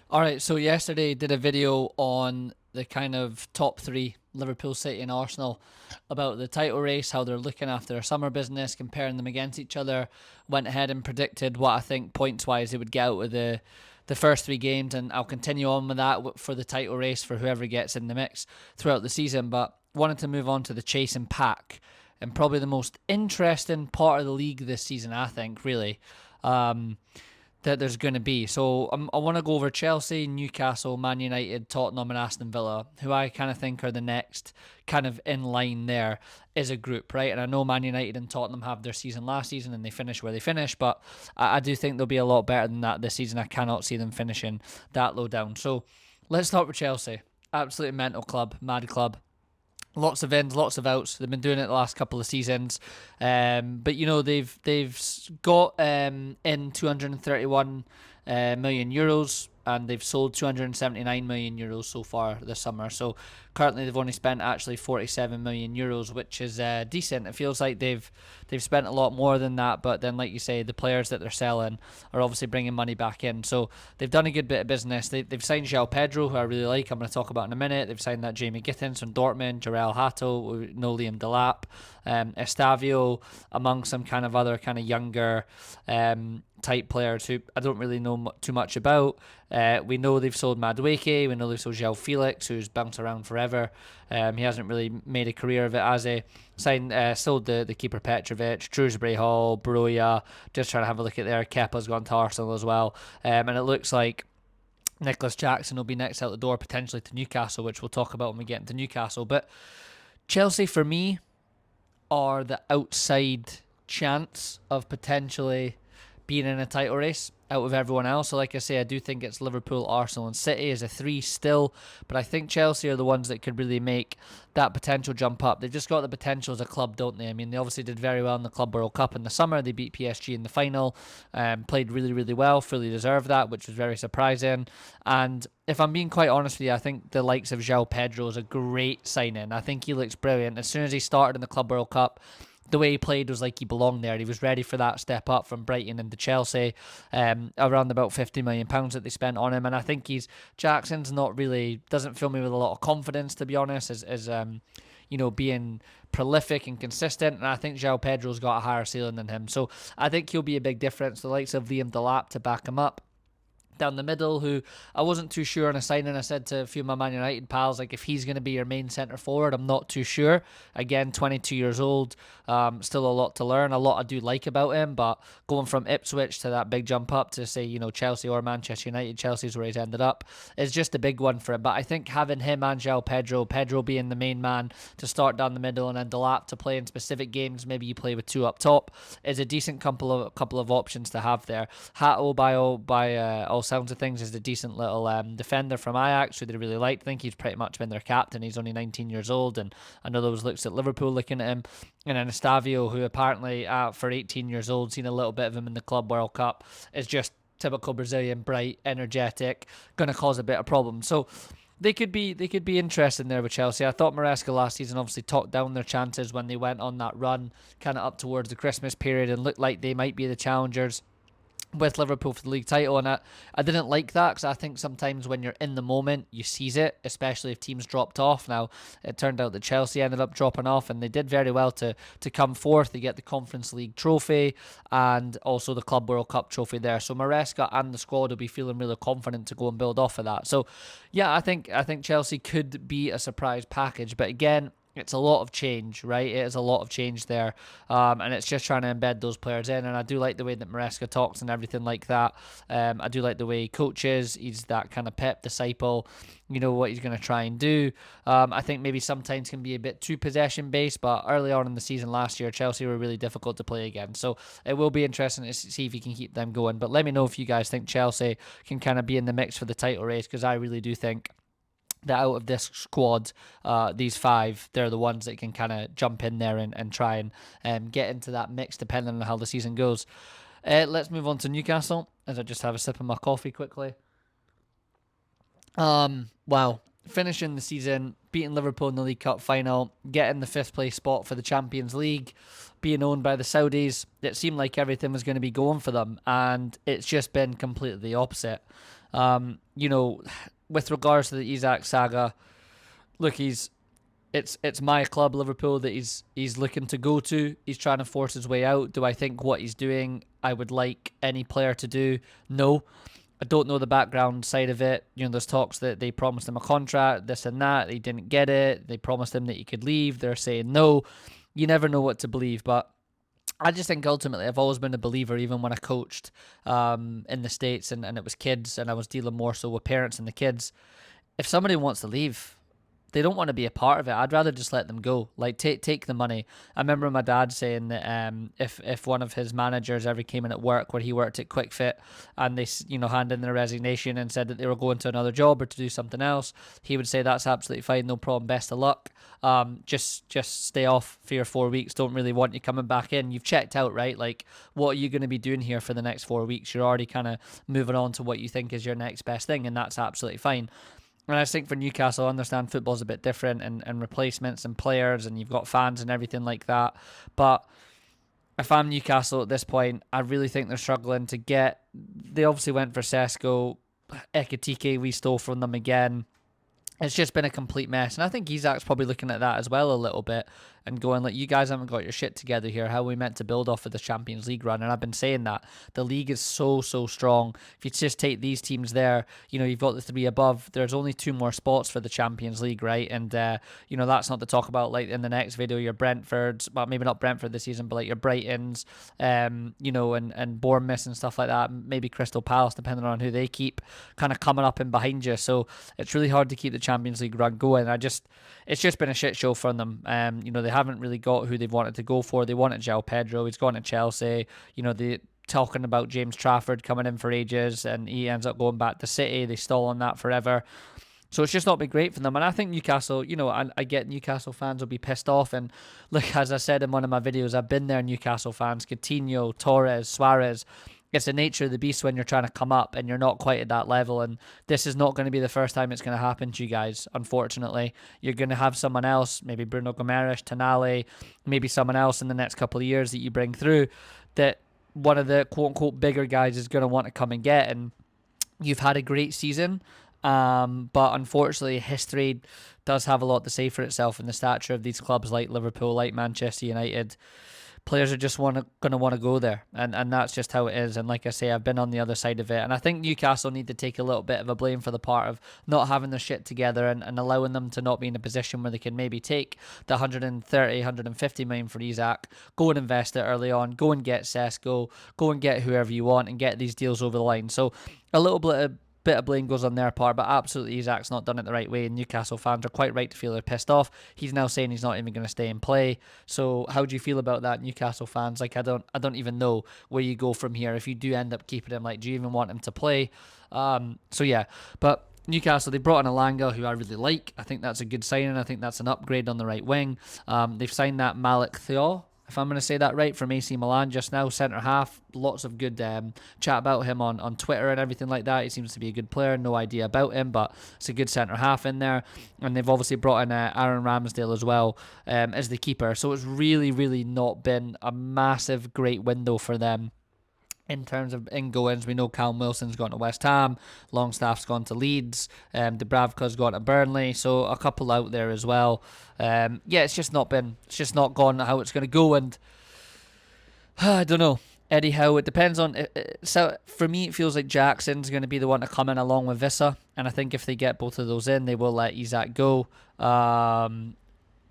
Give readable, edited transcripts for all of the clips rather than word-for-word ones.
All right, so yesterday did a video on the kind of top three, Liverpool, City, and Arsenal, about the title race, how they're looking after their summer business, comparing them against each other. Went ahead and predicted what I think points wise they would get out of the first three games, and I'll continue on with that for the title race for whoever gets in the mix throughout the season. But wanted to move on to the chasing pack, and probably the most interesting part of the league this season, I think, really. Um, that there's going to be. So I want to go over Chelsea, Newcastle, Man United, Tottenham, and Aston Villa, who I kind of think are the next kind of in line there as a group, right? And I know Man United and Tottenham have their season last season and they finished where they finished, but I do think they'll be a lot better than that this season. I cannot see them finishing that low down. So let's start with Chelsea. Absolutely mental club, mad club. Lots of ins, lots of outs. They've been doing it the last couple of seasons, but they've got in 231 million euros, and they've sold 279 million euros so far this summer. So currently they've only spent actually 47 million euros, which is decent. It feels like they've spent a lot more than that, but then like you say, the players that they're selling are obviously bringing money back in. So they've done a good bit of business. They've signed João Pedro, who I really like. I'm going to talk about in a minute. They've signed that Jamie Gittins from Dortmund, Jarell Hato, no Liam Delap, Estavio, among some kind of other kind of younger type players who I don't really know too much about. We know they've sold Madueke. We know they've sold João Felix, who's bounced around forever. He hasn't really made a career of it as a signed. Sold the keeper Petrovic, Shrewsbury Hall, Broja. Just trying to have a look at there. Kepa's gone to Arsenal as well, and it looks like Nicholas Jackson will be next out the door potentially to Newcastle, which we'll talk about when we get into Newcastle. But Chelsea, for me, are the outside chance of potentially being in a title race out of everyone else. So like I say, I do think it's Liverpool, Arsenal and City as a three still, but I think Chelsea are the ones that could really make that potential jump up. They've just got the potential as a club, don't they? I mean, they obviously did very well in the Club World Cup in the summer. They beat PSG in the final, played really, really well, fully deserved that, which was very surprising. And if I'm being quite honest with you, I think the likes of João Pedro is a great signing. I think he looks brilliant. As soon as he started in the Club World Cup, the way he played was like he belonged there. He was ready for that step up from Brighton into Chelsea, around about £50 million that they spent on him. And I think Jackson's not really, doesn't fill me with a lot of confidence, to be honest, as being prolific and consistent. And I think João Pedro's got a higher ceiling than him. So I think he'll be a big difference. The likes of Liam Delap to back him up down the middle, who I wasn't too sure on a signing. I said to a few of my Man United pals, like, if he's going to be your main centre forward, I'm not too sure. Again, 22 years old, still a lot to learn. A lot I do like about him, but going from Ipswich to that big jump up to, say, Chelsea or Manchester United, Chelsea's where he's ended up, is just a big one for him. But I think having him and João Pedro being the main man to start down the middle, and then Delap to play in specific games, maybe you play with two up top, is a decent couple of options to have there. Hato, by all sounds of things, is a decent little defender from Ajax who they really liked. I think he's pretty much been their captain. He's only 19 years old, and I know there was looks at Liverpool looking at him. And then Estavio, who apparently for 18 years old, seen a little bit of him in the Club World Cup, is just typical Brazilian, bright, energetic, going to cause a bit of problems. So they could be interesting there with Chelsea. I thought Maresca last season obviously talked down their chances when they went on that run kind of up towards the Christmas period and looked like they might be the challengers with Liverpool for the league title. And I didn't like that, because I think sometimes when you're in the moment you seize it, especially if teams dropped off. Now it turned out that Chelsea ended up dropping off, and they did very well to come fourth. They get the Conference League trophy and also the Club World Cup trophy there. So Maresca and the squad will be feeling really confident to go and build off of that. So yeah, I think Chelsea could be a surprise package, but again, it's a lot of change, right? It is a lot of change there, and it's just trying to embed those players in. And I do like the way that Maresca talks and everything like that. I do like the way he coaches. He's that kind of Pep disciple. You know what he's going to try and do. I think maybe sometimes can be a bit too possession based, but early on in the season last year, Chelsea were really difficult to play against. So it will be interesting to see if he can keep them going. But let me know if you guys think Chelsea can kind of be in the mix for the title race, because I really do think that out of this squad, these five, they're the ones that can kind of jump in there and try and get into that mix depending on how the season goes. Let's move on to Newcastle, as I just have a sip of my coffee quickly. Wow. Finishing the season, beating Liverpool in the League Cup final, getting the fifth place spot for the Champions League, being owned by the Saudis. It seemed like everything was going to be going for them, and it's just been completely the opposite. You know, with regards to the Isak saga, look, it's my club, Liverpool, that he's looking to go to. He's trying to force his way out. Do I think what he's doing I would like any player to do? No. I don't know the background side of it. You know, there's talks that they promised him a contract, this and that. He didn't get it. They promised him that he could leave. They're saying no. You never know what to believe, but I just think ultimately I've always been a believer, even when I coached in the States and it was kids and I was dealing more so with parents and the kids. If somebody wants to leave, they don't want to be a part of it. I'd rather just let them go. Like take the money. I remember my dad saying that if one of his managers ever came in at work where he worked at Quick Fit and they handed in their resignation and said that they were going to another job or to do something else, he would say that's absolutely fine, no problem, best of luck. Just stay off 3 or 4 weeks. Don't really want you coming back in. You've checked out, right? Like, what are you going to be doing here for the next 4 weeks? You're already kind of moving on to what you think is your next best thing, and that's absolutely fine. And I think for Newcastle, I understand football's a bit different and replacements and players, and you've got fans and everything like that. But if I'm Newcastle at this point, I really think they're struggling to get. They obviously went for Sesko, Ekitike, we stole from them again. It's just been a complete mess. And I think Isak's probably looking at that as well a little bit and going, like, you guys haven't got your shit together here. How are we meant to build off of the Champions League run? And I've been saying that. The league is so strong. If you just take these teams there, you've got the three above. There's only 2 more spots for the Champions League, right? And, that's not to talk about, like, in the next video, your Brentfords, well, maybe not Brentford this season, but, like, your Brightons, and Bournemouth and stuff like that. Maybe Crystal Palace, depending on who they keep, kind of coming up in behind you. So it's really hard to keep the Champions League run going. It's just been a shit show for them. They haven't really got who they've wanted to go for. They wanted João Pedro. He's gone to Chelsea. They talking about James Trafford coming in for ages, and he ends up going back to City. They stall on that forever. So it's just not been great for them. And I think Newcastle, I get Newcastle fans will be pissed off. And look, as I said in one of my videos, I've been there, Newcastle fans. Coutinho, Torres, Suarez. It's the nature of the beast when you're trying to come up and you're not quite at that level. And this is not going to be the first time it's going to happen to you guys, unfortunately. You're going to have someone else, maybe Bruno Gomes, Tonali, maybe someone else in the next couple of years that you bring through that one of the quote-unquote bigger guys is going to want to come and get. And you've had a great season, but unfortunately history does have a lot to say for itself in the stature of these clubs like Liverpool, like Manchester United. Players are just going to want to go there, and that's just how it is. And like I say, I've been on the other side of it, and I think Newcastle need to take a little bit of a blame for the part of not having their shit together and allowing them to not be in a position where they can maybe take the 130, 150 million for Isak, go and invest it early on, go and get Sesko, go and get whoever you want and get these deals over the line. So a little bit of blame goes on their part, but absolutely Isak's not done it the right way, and Newcastle fans are quite right to feel they're pissed off. He's now saying he's not even going to stay and play. So how do you feel about that, Newcastle fans? Like, I don't even know where you go from here. If you do end up keeping him, like, do you even want him to play? So yeah, but Newcastle, they brought in Alanga, who I really like. I think that's a good signing. I think that's an upgrade on the right wing. They've signed that Malik Thiaw, if I'm going to say that right, from AC Milan just now, centre half. Lots of good chat about him on Twitter and everything like that. He seems to be a good player. No idea about him, but it's a good centre half in there. And they've obviously brought in Aaron Ramsdale as well as the keeper. So it's really, really not been a massive, great window for them. In terms of ingoings, we know Callum Wilson's gone to West Ham, Longstaff's gone to Leeds, Dubravka's gone to Burnley, so a couple out there as well. It's just not gone how it's going to go, and I don't know. Eddie Howe, it depends on. So for me, it feels like Jackson's going to be the one to come in along with Vissa, and I think if they get both of those in, they will let Isak go. I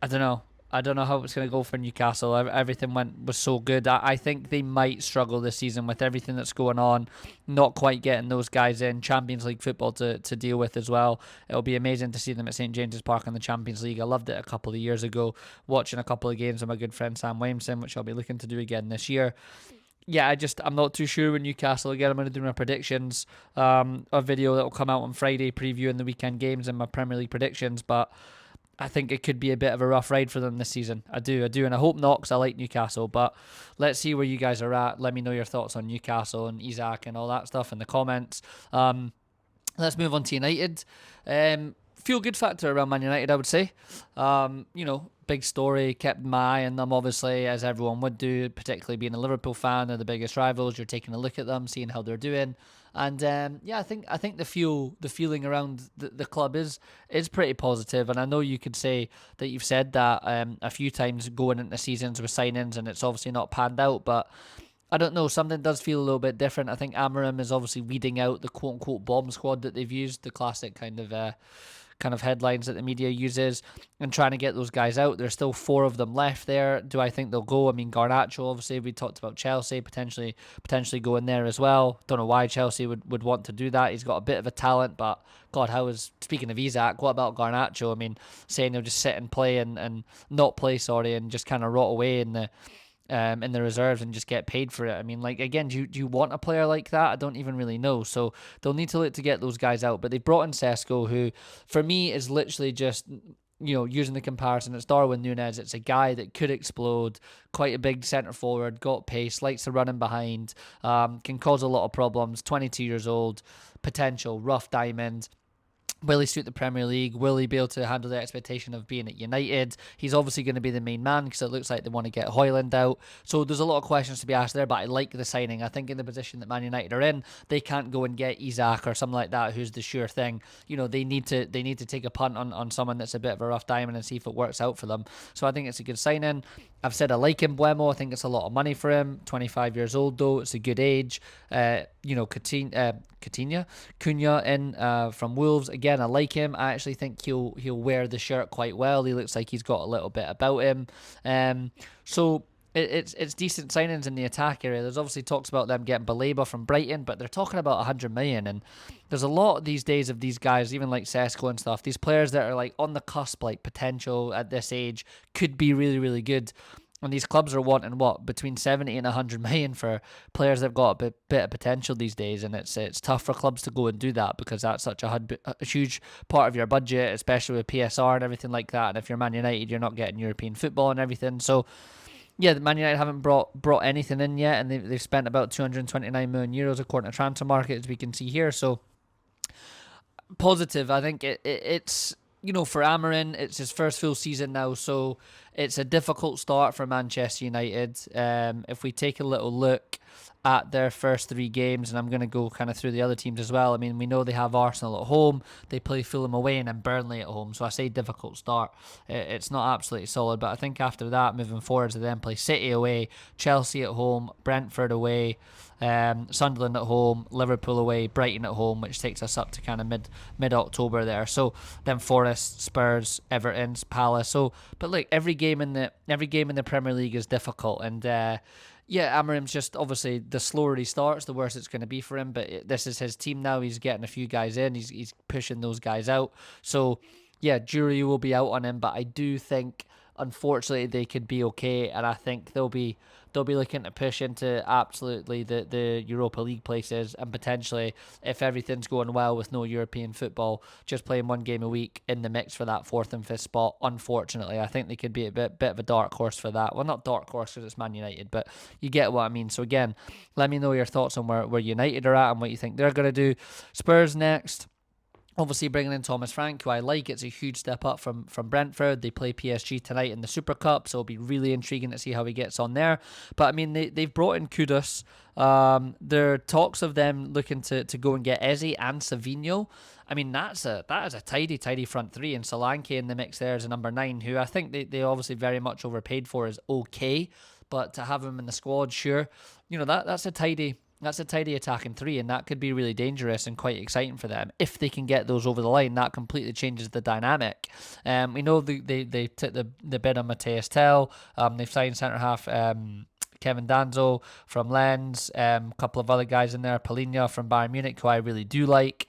don't know. I don't know how it's going to go for Newcastle. Everything was so good. I think they might struggle this season with everything that's going on. Not quite getting those guys in. Champions League football to deal with as well. It'll be amazing to see them at St James's Park in the Champions League. I loved it a couple of years ago, watching a couple of games with my good friend Sam Williamson, which I'll be looking to do again this year. Yeah, I'm not too sure with Newcastle. Again, I'm going to do my predictions. A video that will come out on Friday previewing the weekend games and my Premier League predictions, but I think it could be a bit of a rough ride for them this season. I do, and I hope not, because I like Newcastle. But let's see where you guys are at. Let me know your thoughts on Newcastle and Isak and all that stuff in the comments. Let's move on to United. Feel good factor around Man United, I would say. Big story, kept my eye on them, obviously, as everyone would do, particularly being a Liverpool fan. They're the biggest rivals. You're taking a look at them, seeing how they're doing. And yeah, I think the feeling around the club is pretty positive. And I know you could say that you've said that a few times going into seasons with signings, and it's obviously not panned out, but I don't know. Something does feel a little bit different. I think Amarim is obviously weeding out the quote unquote bomb squad that they've used, the classic kind of headlines that the media uses, and trying to get those guys out. There's still four of them left there. Do I think they'll go? I mean, Garnacho, obviously, we talked about Chelsea potentially going there as well. Don't know why Chelsea would want to do that. He's got a bit of a talent, but God, speaking of Isak, what about Garnacho? I mean, saying he'll just sit and play and not play, sorry, and just kind of rot away in the reserves and just get paid for it. I mean, like, again, do you want a player like that? I don't even really know. So they'll need to look to get those guys out. But they brought in Sesko, who for me is literally just, using the comparison, it's Darwin Núñez. It's a guy that could explode, quite a big centre forward, got pace, likes to run in behind, can cause a lot of problems. 22 years old, potential, rough diamond. Will he suit the Premier League? Will he be able to handle the expectation of being at United? He's obviously going to be the main man because it looks like they want to get Højlund out. So there's a lot of questions to be asked there, but I like the signing. I think in the position that Man United are in, they can't go and get Isak or something like that, who's the sure thing. They need to take a punt on someone that's a bit of a rough diamond and see if it works out for them. So I think it's a good signing. I've said I like him, Buemo. I think it's a lot of money for him. 25 years old, though. It's a good age. Cunha in from Wolves. Again, I like him. I actually think he'll wear the shirt quite well. He looks like he's got a little bit about him. So it's decent signings in the attack area. There's obviously talks about them getting Baleba from Brighton, but they're talking about 100 million. And there's a lot these days of these guys, even like Sesko and stuff, these players that are like on the cusp, like potential at this age, could be really, really good. And these clubs are wanting between 70 and 100 million for players that've got a bit of potential these days, and it's tough for clubs to go and do that because that's such a huge part of your budget, especially with PSR and everything like that. And if you're Man United, you're not getting European football and everything. So yeah, the Man United haven't brought anything in yet, and they've spent about 229 million euros according to Transfer Market, as we can see here. So positive. I think it's for Amarin, it's his first full season now, so it's a difficult start for Manchester United. If we take a little look at their first three games, and I'm going to go kind of through the other teams as well. I mean, we know they have Arsenal at home, they play Fulham away, and then Burnley at home. So I say difficult start. It's not absolutely solid, but I think after that, moving forwards, they then play City away, Chelsea at home, Brentford away, Sunderland at home, Liverpool away, Brighton at home, which takes us up to kind of mid October there. So then Forest, Spurs, Everton, Palace. So, but look, every game in the Premier League is difficult, and yeah, Amarim's just obviously the slower he starts, the worse it's going to be for him. But this is his team now. He's getting a few guys in. He's pushing those guys out. So yeah, jury will be out on him. But I do think, unfortunately, they could be okay, and I think they'll be looking to push into absolutely the Europa League places, and potentially, if everything's going well with no European football, just playing one game a week in the mix for that fourth and fifth spot. Unfortunately, I think they could be a bit of a dark horse for that. Well, not dark horse because it's Man United, but you get what I mean. So again, let me know your thoughts on where United are at and what you think they're going to do. Spurs next. Obviously, bringing in Thomas Frank, who I like. It's a huge step up from Brentford. They play PSG tonight in the Super Cup, so it'll be really intriguing to see how he gets on there. But, I mean, they've brought in Kudus. There are talks of them looking to go and get Eze and Savinho. I mean, that is a tidy front three. And Solanke in the mix there is a number 9, who I think they obviously very much overpaid for, is okay. But to have him in the squad, sure. That's a tidy attacking three, and that could be really dangerous and quite exciting for them if they can get those over the line. That completely changes the dynamic. We know they took the bid on Mateus Tell. They've signed centre half Kevin Danzo from Lens, a couple of other guys in there, Palinha from Bayern Munich, who I really do like.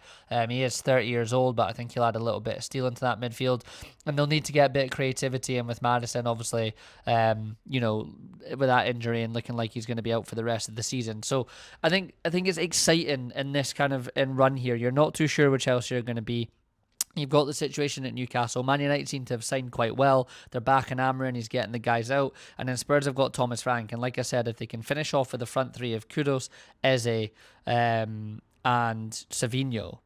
He is 30 years old, but I think he'll add a little bit of steel into that midfield. And they'll need to get a bit of creativity in with Maddison, obviously, with that injury and looking like he's going to be out for the rest of the season. So I think it's exciting in this kind of run here. You're not too sure which else you're going to be. You've got the situation at Newcastle. Man United seem to have signed quite well. They're back in Amarin. He's getting the guys out. And then Spurs have got Thomas Frank. And like I said, if they can finish off with the front three of Kudus, Eze, and Savinho,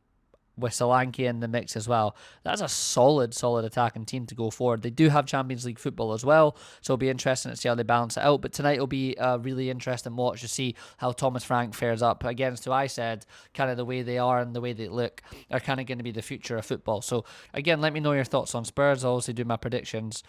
with Solanke in the mix as well, that's a solid attacking team to go forward. They do have Champions League football as well, so it'll be interesting to see how they balance it out. But tonight will be a really interesting watch to see how Thomas Frank fares up against who I said kind of the way they are and the way they look are kind of going to be the future of football. So again, let me know your thoughts on Spurs. I'll also do my predictions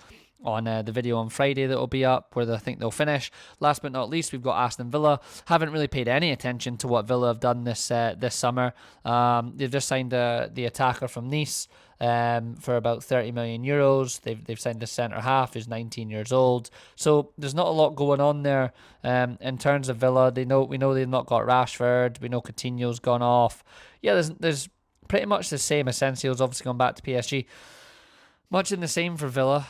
on the video on Friday that will be up, where I think they'll finish. Last but not least, we've got Aston Villa. Haven't really paid any attention to what Villa have done this summer. They've just signed the attacker from Nice for about 30 million euros. They've signed a centre half who's 19 years old. So there's not a lot going on there in terms of Villa. We know they've not got Rashford. We know Coutinho's gone off. Yeah, there's pretty much the same. Asensio's obviously gone back to PSG. Much in the same for Villa.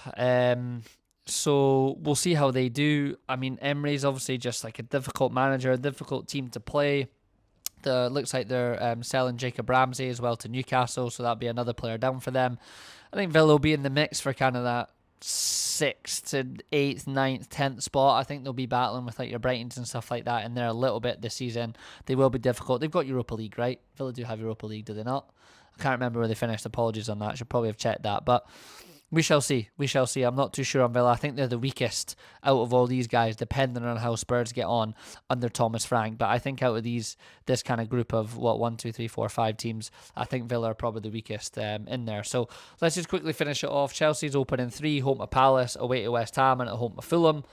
So we'll see how they do. I mean, Emery's obviously just like a difficult manager, a difficult team to play. Looks like they're selling Jacob Ramsey as well to Newcastle, so that'll be another player down for them. I think Villa will be in the mix for kind of that 6th to 8th, 9th, 10th spot. I think they'll be battling with like your Brightons and stuff like that in there a little bit this season. They will be difficult. They've got Europa League, right? Villa do have Europa League, do they not? I can't remember where they finished. Apologies on that. I should probably have checked that. But we shall see. We shall see. I'm not too sure on Villa. I think they're the weakest out of all these guys, depending on how Spurs get on under Thomas Frank. But I think out of this kind of group of, 1, 2, 3, 4, 5 teams, I think Villa are probably the weakest in there. So let's just quickly finish it off. Chelsea's opening 3, home to Palace, away to West Ham, and at home to Fulham.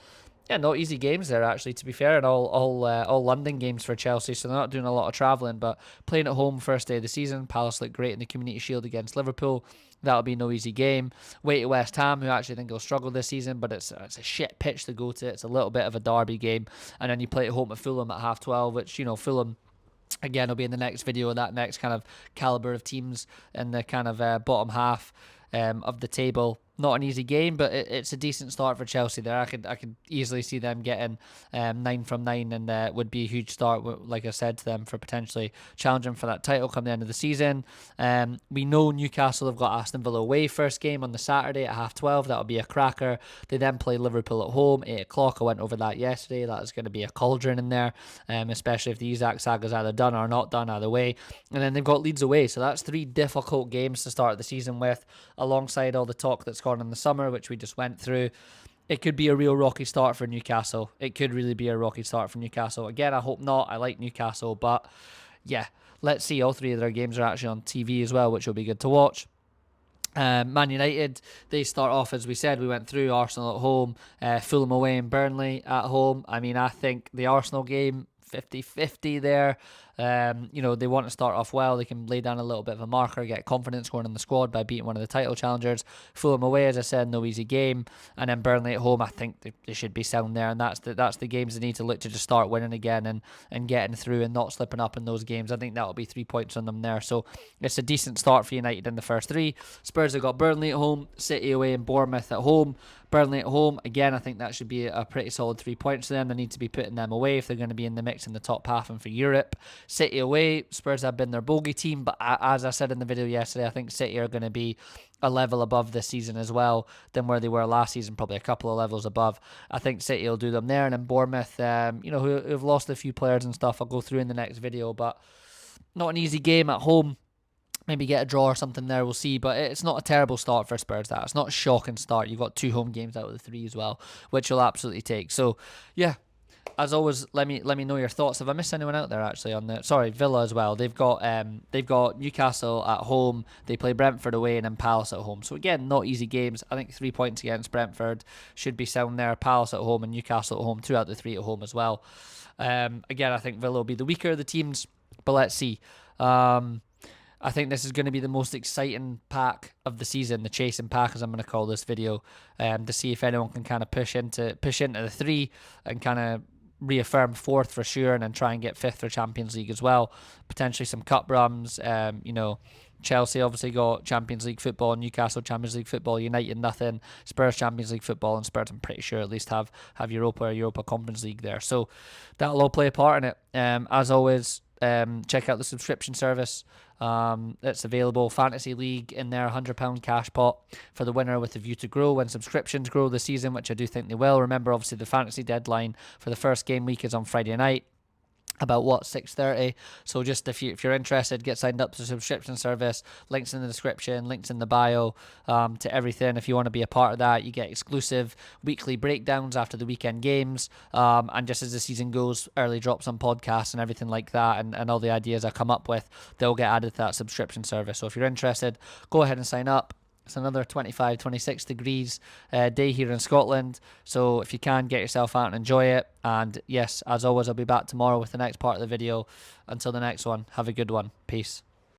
Yeah, not easy games there, actually, to be fair, and all London games for Chelsea, so they're not doing a lot of travelling, but playing at home first day of the season. Palace looked great in the Community Shield against Liverpool. That'll be no easy game. Way to West Ham, who actually think will struggle this season, but it's a shit pitch to go to. It's a little bit of a derby game, and then you play at home at Fulham at 12:30, which, Fulham, again, will be in the next video, that next kind of calibre of teams in the kind of bottom half of the table. Not an easy game, but it's a decent start for Chelsea there. I could easily see them getting 9 from 9, and would be a huge start, like I said to them, for potentially challenging for that title come the end of the season. We know Newcastle have got Aston Villa away first game on the Saturday at 12:30. That'll be a cracker. They then play Liverpool at home 8:00. I went over that yesterday. That is going to be a cauldron in there, especially if the Isak saga's either done or not done, either way. And then they've got Leeds away, so that's 3 difficult games to start the season with, alongside all the talk that's gone in the summer, which we just went through. It could be a real rocky start for Newcastle. It could really be a rocky start for Newcastle. Again, I hope not. I like Newcastle, but yeah, let's see. All 3 of their games are actually on TV as well, which will be good to watch. Man United, they start off, as we said, we went through Arsenal at home, Fulham away and Burnley at home. I mean, I think the Arsenal game, 50-50 there. They want to start off well. They can lay down a little bit of a marker, get confidence going in the squad by beating one of the title challengers. Fulham away, as I said, no easy game. And then Burnley at home, I think they should be sound there. And that's the games they need to look to just start winning again and getting through and not slipping up in those games. I think that'll be 3 points on them there. So it's a decent start for United in the first 3. Spurs have got Burnley at home, City away and Bournemouth at home. Burnley at home, again, I think that should be a pretty solid 3 points to them. They need to be putting them away if they're going to be in the mix in the top half and for Europe. City away, Spurs have been their bogey team, but as I said in the video yesterday, I think City are going to be a level above this season as well than where they were last season, probably a couple of levels above. I think City will do them there, and then Bournemouth, who've lost a few players and stuff, I'll go through in the next video, but not an easy game at home. Maybe get a draw or something there, we'll see. But it's not a terrible start for Spurs, that. It's not a shocking start. You've got 2 home games out of the 3 as well, which you'll absolutely take. So, yeah, as always, let me know your thoughts. Have I missed anyone out there, actually, on the... Sorry, Villa as well. They've got Newcastle at home. They play Brentford away and then Palace at home. So, again, not easy games. I think 3 points against Brentford should be sound there. Palace at home and Newcastle at home. 2 out of the 3 at home as well. Again, I think Villa will be the weaker of the teams, but let's see. I think this is going to be the most exciting pack of the season, the chasing pack, as I'm going to call this video, to see if anyone can kind of push into the 3 and kind of reaffirm 4th for sure, and then try and get 5th for Champions League as well. Potentially some cup runs. Chelsea obviously got Champions League football, Newcastle Champions League football, United nothing, Spurs Champions League football, and Spurs I'm pretty sure at least have Europa Conference League there. So that'll all play a part in it. As always, check out the subscription service. It's available. Fantasy League in there, £100 cash pot for the winner with a view to grow when subscriptions grow this season, which I do think they will. Remember, obviously, the fantasy deadline for the first game week is on Friday night. about what, 6:30. So just if you're interested, get signed up to the subscription service. Links in the description, links in the bio, to everything. If you want to be a part of that, you get exclusive weekly breakdowns after the weekend games, and just as the season goes, early drops on podcasts and everything like that, and all the ideas I come up with, they'll get added to that subscription service. So if you're interested, go ahead and sign up. It's another 25, 26 degrees day here in Scotland. So if you can, get yourself out and enjoy it. And yes, as always, I'll be back tomorrow with the next part of the video. Until the next one, have a good one. Peace.